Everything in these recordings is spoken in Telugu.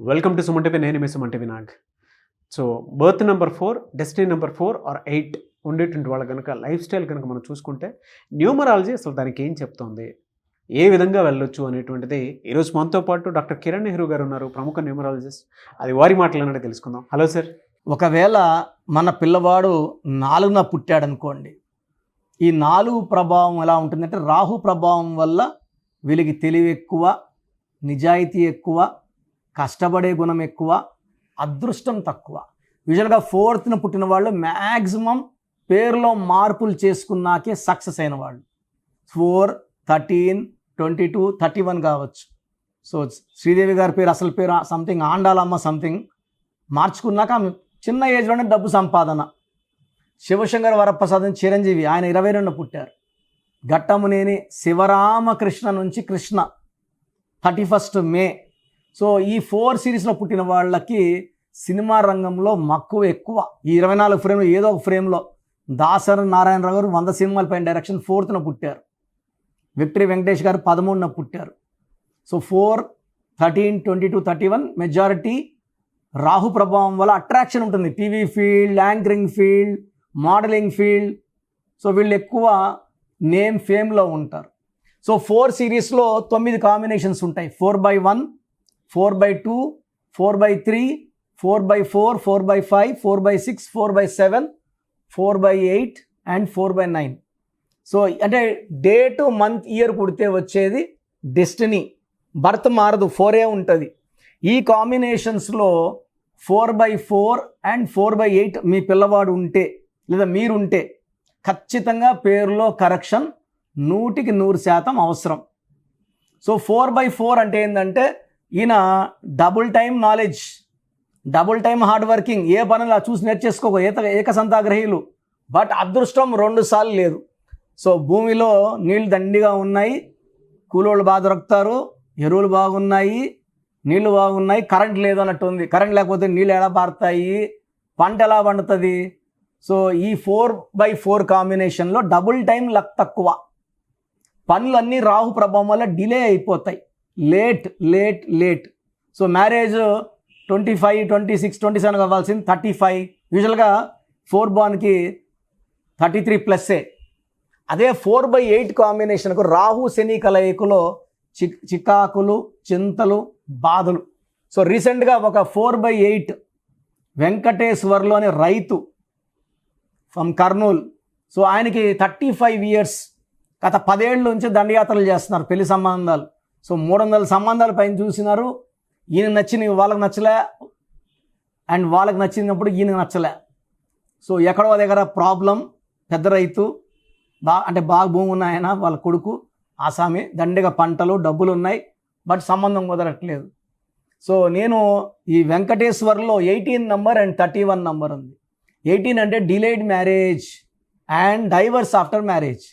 Welcome to Suman TV. నేను మీ Suman TV Nag. So birth number 4, destiny number 4 or 8 ఉండేటువంటి వాళ్ళ కనుక లైఫ్ స్టైల్ కనుక మనం చూసుకుంటే న్యూమరాలజీ అసలు దానికి ఏం చెప్తోంది, ఏ విధంగా వెళ్ళొచ్చు అనేటువంటిది ఈరోజు మనతో పాటు డాక్టర్ కిరణ్ నెహ్రూ గారు ఉన్నారు, ప్రముఖ న్యూమరాలజిస్ట్. అది వారి మాటలనే తెలుసుకుందాం. Hello sir. ఒకవేళ మన పిల్లవాడు 4న పుట్టాడనుకోండి, ఈ 4 ప్రభావం ఎలా ఉంటుందంటే రాహు ప్రభావం వల్ల వీళ్ళకి తెలివి ఎక్కువ, నిజాయితీ ఎక్కువ, కష్టపడే గుణం ఎక్కువ, అదృష్టం తక్కువ. యూజువల్గా 4న పుట్టిన వాళ్ళు మ్యాక్సిమం పేరులో మార్పులు చేసుకున్నాకే సక్సెస్ అయిన వాళ్ళు. 4, 13, 22, 31 కావచ్చు. సో శ్రీదేవి గారి పేరు అసలు పేరు సంథింగ్ ఆండాలమ్మ సంథింగ్ మార్చుకున్నాక ఆమె చిన్న ఏజ్లోనే డబ్బు సంపాదన. శివశంకర వరప్రసాదం చిరంజీవి, ఆయన 22న పుట్టారు. ఘట్టమునేని శివరామకృష్ణ నుంచి కృష్ణ 31st మే. సో ఈ 4 సిరీస్లో పుట్టిన వాళ్ళకి సినిమా రంగంలో మక్కువ ఎక్కువ. ఈ 24 ఫ్రేమ్లో ఏదో ఒక ఫ్రేమ్లో దాసరి నారాయణరావు గారు 100 సినిమాల పైన డైరెక్షన్ 4న పుట్టారు. విక్టరీ వెంకటేష్ గారు 13న పుట్టారు. సో 4, 13, 22, 31 మెజారిటీ రాహు ప్రభావం వల్ల అట్రాక్షన్ ఉంటుంది. TV field, anchoring field, modelling field. So వీళ్ళు ఎక్కువ నేమ్ ఫేమ్లో ఉంటారు. సో 4 సిరీస్లో 9 కాంబినేషన్స్ ఉంటాయి. 4/1, 4/2, 4/3, 4/4, 4/5, 4/6, 4/7, 4/8 అండ్ 4/9. సో అంటే డేట్, మంత్, ఇయర్ పుడితే వచ్చేది డెస్టినీ. బర్త్ మారదు, 4 ఉంటుంది. ఈ కాంబినేషన్స్లో 4/4 అండ్ 4/8 మీ పిల్లవాడు ఉంటే లేదా మీరుంటే ఖచ్చితంగా పేరులో కరెక్షన్ 100% అవసరం. సో 4/4 అంటే ఏంటంటే ఈయన double time knowledge, double time hard working, ఏ పనులు చూసి నేర్చేసుకోక ఏకసంతాగ్రహీలు. బట్ అదృష్టం 2 సార్లు లేదు. సో భూమిలో నీళ్ళు దండిగా ఉన్నాయి, కూలోళ్ళు బాగా దొరుకుతారు, ఎరువులు బాగున్నాయి, నీళ్లు బాగున్నాయి, కరెంట్ లేదు అన్నట్టు ఉంది. కరెంట్ లేకపోతే నీళ్ళు ఎలా పారుతాయి, పంట ఎలా పండుతుంది? సో ఈ 4/4 కాంబినేషన్లో డబుల్ టైం లక్ తక్కువ. పనులన్నీ రాహు ప్రభావం వల్ల డిలే అయిపోతాయి, లేట్. సో మ్యారేజ్ 25, 26, 27 కావాల్సింది 35. యూజువల్గా 4 బార్న్కి 33+. అదే 4/8 కాంబినేషన్కు రాహు శని కలయికలో చికాకులు, చింతలు, బాధలు. సో రీసెంట్గా ఒక 4/8 వెంకటేశ్వర్లోని రైతు ఫ్రమ్ కర్నూల్. సో ఆయనకి 35 years, గత 10 ఏళ్ళ నుంచి దండయాత్రలు చేస్తున్నారు, పెళ్లి సంబంధాలు. సో 300 సంబంధాల పైన చూసినారు. ఈయన నచ్చినవి వాళ్ళకి నచ్చలే, అండ్ వాళ్ళకి నచ్చినప్పుడు ఈయనకు నచ్చలే. సో ఎక్కడో దగ్గర ప్రాబ్లం. పెద్ద రైతు, బాగా భూమి ఉన్న ఆయన, వాళ్ళ కొడుకు ఆసామి, దండిగా పంటలు, డబ్బులు ఉన్నాయి, బట్ సంబంధం కుదరట్లేదు. సో నేను ఈ వెంకటేశ్వర్లో 18 నెంబర్ అండ్ 31 నెంబర్ ఉంది. 18 అంటే delayed marriage and diverse after marriage.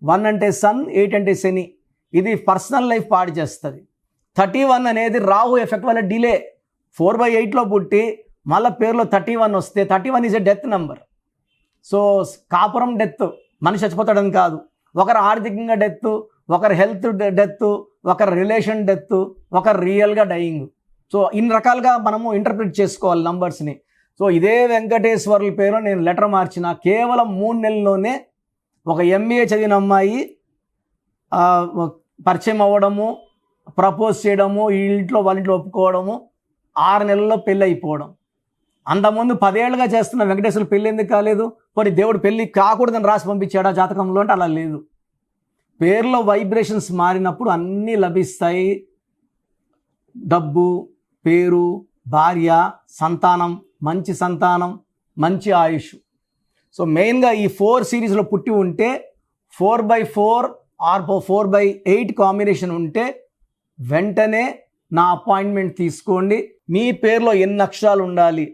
1 అంటే సన్, 8 అంటే శని. ఇది పర్సనల్ లైఫ్ పాడు చేస్తుంది. 31 అనేది రాహు ఎఫెక్ట్ వల్ల డిలే. 4/8లో పుట్టి మళ్ళీ పేరులో 31 వస్తే 31 is a death number. So కాపురం డెత్, మనిషి చచ్చిపోతాడని కాదు. ఒకరు ఆర్థికంగా డెత్, ఒకరు హెల్త్ డెత్, ఒకరు రిలేషన్ డెత్, ఒకరు రియల్గా డయింగ్. సో ఇన్ని రకాలుగా మనము ఇంటర్ప్రిట్ చేసుకోవాలి నంబర్స్ని. సో ఇదే వెంకటేశ్వర్ల పేరు నేను లెటర్ మార్చిన కేవలం 3 నెలల్లోనే ఒక MBA చదివిన అమ్మాయి పరిచయం అవ్వడము, ప్రపోజ్ చేయడము, వాళ్ళ ఇంట్లో ఒప్పుకోవడము, 6 నెలల్లో పెళ్ళి అయిపోవడం. అంతకుముందు 10 ఏళ్ళుగా చేస్తున్న వెంకటేశ్వర పెళ్ళి ఎందుకు కాలేదు? మరి దేవుడు పెళ్ళి కాకూడదని రాసి పంపించాడా జాతకంలో అంటే అలా లేదు. పేరులో వైబ్రేషన్స్ మారినప్పుడు అన్నీ లభిస్తాయి. డబ్బు, పేరు, భార్య, సంతానం, మంచి సంతానం, మంచి ఆయుష్. సో మెయిన్గా ఈ 4 సిరీస్లో పుట్టి ఉంటే 4/4 ఆర్ 4/8 కాంబినేషన్ ఉంటే వెంటనే నా అపాయింట్మెంట్ తీసుకోండి. మీ పేరులో ఎన్ని అక్షరాలు ఉండాలి,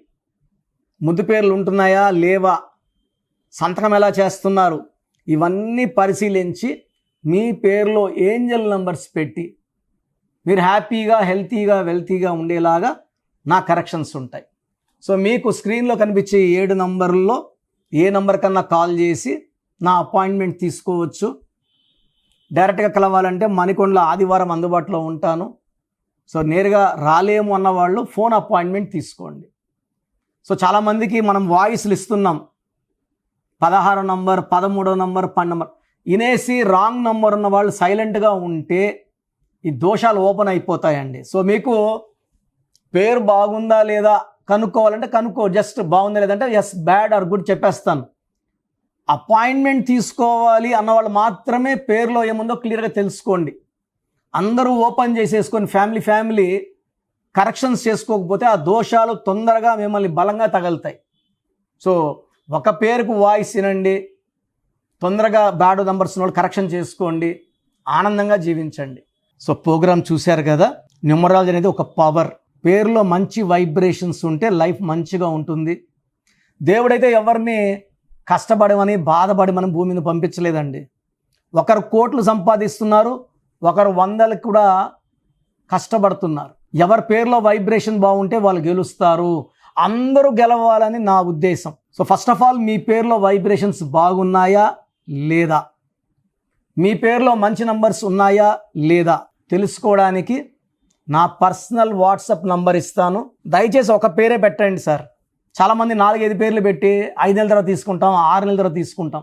ముద్దు పేర్లు ఉంటున్నాయా లేవా, సంతకం ఎలా చేస్తున్నారు, ఇవన్నీ పరిశీలించి మీ పేరులో ఏంజల్ నంబర్స్ పెట్టి మీరు హ్యాపీగా, హెల్తీగా, వెల్తీగా ఉండేలాగా నా కరెక్షన్స్ ఉంటాయి. సో మీకు స్క్రీన్లో కనిపించే 7 నంబర్లలో ఏ నంబర్ కన్నా కాల్ చేసి నా అపాయింట్మెంట్ తీసుకోవచ్చు. డైరెక్ట్గా కలవాలంటే మణికొండలో ఆదివారం అందుబాటులో ఉంటాను. సో నేరుగా రాలేము అన్న వాళ్ళు ఫోన్ అపాయింట్మెంట్ తీసుకోండి. సో చాలామందికి మనం వాయిస్లు ఇస్తున్నాం, 16 నంబర్, 13 నంబర్, 12 నంబర్ వినేసి రాంగ్ నంబర్ ఉన్న వాళ్ళు సైలెంట్గా ఉంటే ఈ దోషాలు ఓపెన్ అయిపోతాయండి. సో మీకు పేరు బాగుందా లేదా కనుక్కోవాలంటే కనుక్కో, జస్ట్ బాగుందా లేదంటే ఎస్, బ్యాడ్ ఆర్ గుడ్ చెప్పేస్తాను. అపాయింట్మెంట్ తీసుకోవాలి అన్నవాళ్ళు మాత్రమే పేరులో ఏముందో క్లియర్గా తెలుసుకోండి. అందరూ ఓపెన్ చేసేసుకొని ఫ్యామిలీ కరెక్షన్స్ చేసుకోకపోతే ఆ దోషాలు తొందరగా మిమ్మల్ని బలంగా తగులుతాయి. సో ఒక పేరుకు వాయిస్ వినండి, తొందరగా బ్యాడ్ నంబర్స్ వాళ్ళు కరెక్షన్ చేసుకోండి, ఆనందంగా జీవించండి. సో ప్రోగ్రామ్ చూశారు కదా, న్యూమరాలజీ అనేది ఒక పవర్. పేరులో మంచి వైబ్రేషన్స్ ఉంటే లైఫ్ మంచిగా ఉంటుంది. దేవుడైతే ఎవరిని కష్టపడమని బాధపడి మనం భూమి మీద పంపించలేదండి. ఒకరు కోట్లు సంపాదిస్తున్నారు, ఒకరు 100లకు కూడా కష్టపడుతున్నారు. ఎవరి పేరులో వైబ్రేషన్ బాగుంటే వాళ్ళు గెలుస్తారు. అందరూ గెలవాలని నా ఉద్దేశం. సో ఫస్ట్ ఆఫ్ ఆల్ మీ పేరులో వైబ్రేషన్స్ బాగున్నాయా లేదా, మీ పేరులో మంచి నంబర్స్ ఉన్నాయా లేదా తెలుసుకోవడానికి నా పర్సనల్ వాట్సాప్ నంబర్ ఇస్తాను. దయచేసి ఒక పేరే పెట్టండి సార్. చాలామంది 4-5 పేర్లు పెట్టి 5 నెలల తర్వాత తీసుకుంటాం, 6 నెలల తర్వాత తీసుకుంటాం.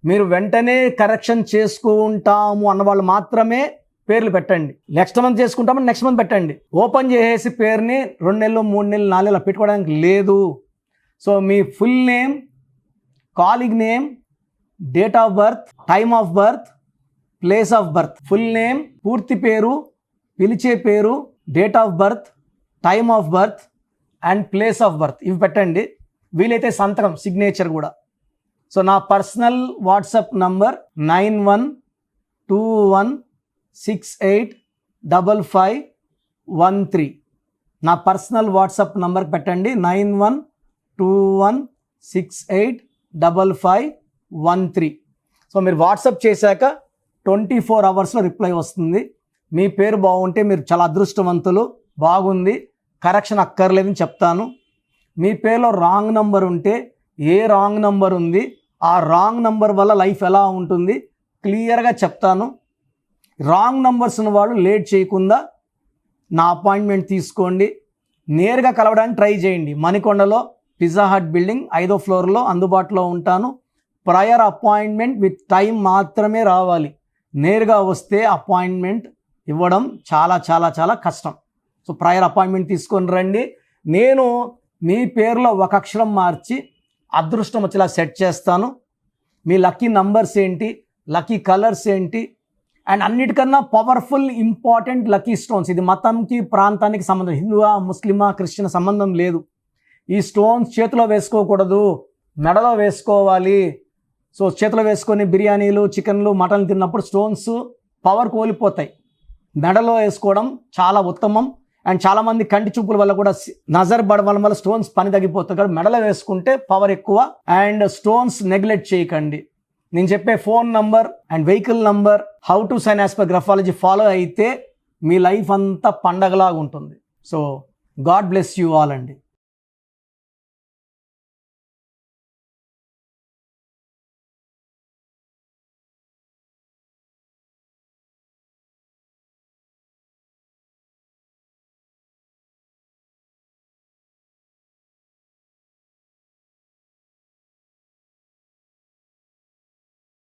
మీరు వెంటనే కరెక్షన్ చేసుకుంటాము అన్నవాళ్ళు మాత్రమే పేర్లు పెట్టండి. నెక్స్ట్ మంత్ చేసుకుంటామని నెక్స్ట్ మంత్ పెట్టండి. ఓపెన్ చేసేసి పేరుని 2 నెలలు, 3 నెలలు, 4 నెలలు పెట్టుకోవడానికి లేదు. So me full name, calling name, date of birth, time of birth, place of birth, full name, పూర్తి పేరు, పిలిచే పేరు, date of birth, time of birth and place of birth ఇవి పెట్టండి. వీలైతే సంతకం, సిగ్నేచర్ కూడా. సో నా పర్సనల్ వాట్సాప్ నంబర్ 9121685513. నా పర్సనల్ వాట్సాప్ నంబర్ పెట్టండి 9121685513. సో మీరు వాట్సాప్ చేశాక 24 అవర్స్లో రిప్లై వస్తుంది. మీ పేరు బాగుంటే మీరు చాలా అదృష్టవంతులు, బాగుంది, కరెక్షన్ అక్కర్లేదని చెప్తాను. మీ పేరులో రాంగ్ నంబర్ ఉంటే ఏ రాంగ్ నంబర్ ఉంది, ఆ రాంగ్ నంబర్ వల్ల లైఫ్ ఎలా ఉంటుంది క్లియర్గా చెప్తాను. రాంగ్ నంబర్స్ ఉన్న వాళ్ళు లేట్ చేయకుండా నా అపాయింట్మెంట్ తీసుకోండి. నేరుగా కలవడానికి ట్రై చేయండి. మణికొండలో పిజ్జా హట్ బిల్డింగ్ 5వ ఫ్లోర్లో అందుబాటులో ఉంటాను. ప్రయర్ అపాయింట్మెంట్ విత్ టైం మాత్రమే రావాలి. నేరుగా వస్తే అపాయింట్మెంట్ ఇవ్వడం చాలా చాలా చాలా కష్టం. సో ప్రయర్ అపాయింట్మెంట్ తీసుకొని రండి. నేను మీ పేరులో ఒక అక్షరం మార్చి అదృష్టం వచ్చేలా సెట్ చేస్తాను. మీ లక్కీ నంబర్స్ ఏంటి, లక్కీ కలర్స్ ఏంటి, అండ్ అన్నిటికన్నా పవర్ఫుల్ ఇంపార్టెంట్ లక్కీ స్టోన్స్. ఇది మతంకి, ప్రాంతానికి సంబంధం, హిందువా, ముస్లిమా, క్రిస్టియన్ సంబంధం లేదు. ఈ స్టోన్స్ చేతిలో వేసుకోకూడదు, మెడలో వేసుకోవాలి. సో చేతిలో వేసుకొని బిర్యానీలు, చికెన్లు, మటన్లు తిన్నప్పుడు స్టోన్స్ పవర్ కోల్పోతాయి. మెడలో వేసుకోవడం చాలా ఉత్తమం. అండ్ చాలామంది కంటి చూపుల వల్ల కూడా నజర్ పడడం వల్ల స్టోన్స్ పని తగ్గిపోతుంది. కాబట్టి మెడలో వేసుకుంటే పవర్ ఎక్కువ. అండ్ స్టోన్స్ నెగ్లెక్ట్ చేయకండి. నేను చెప్పే phone number and vehicle number, how to sign as per graphology follow అయితే మీ లైఫ్ అంతా పండగలాగా ఉంటుంది. So god bless you all అండి.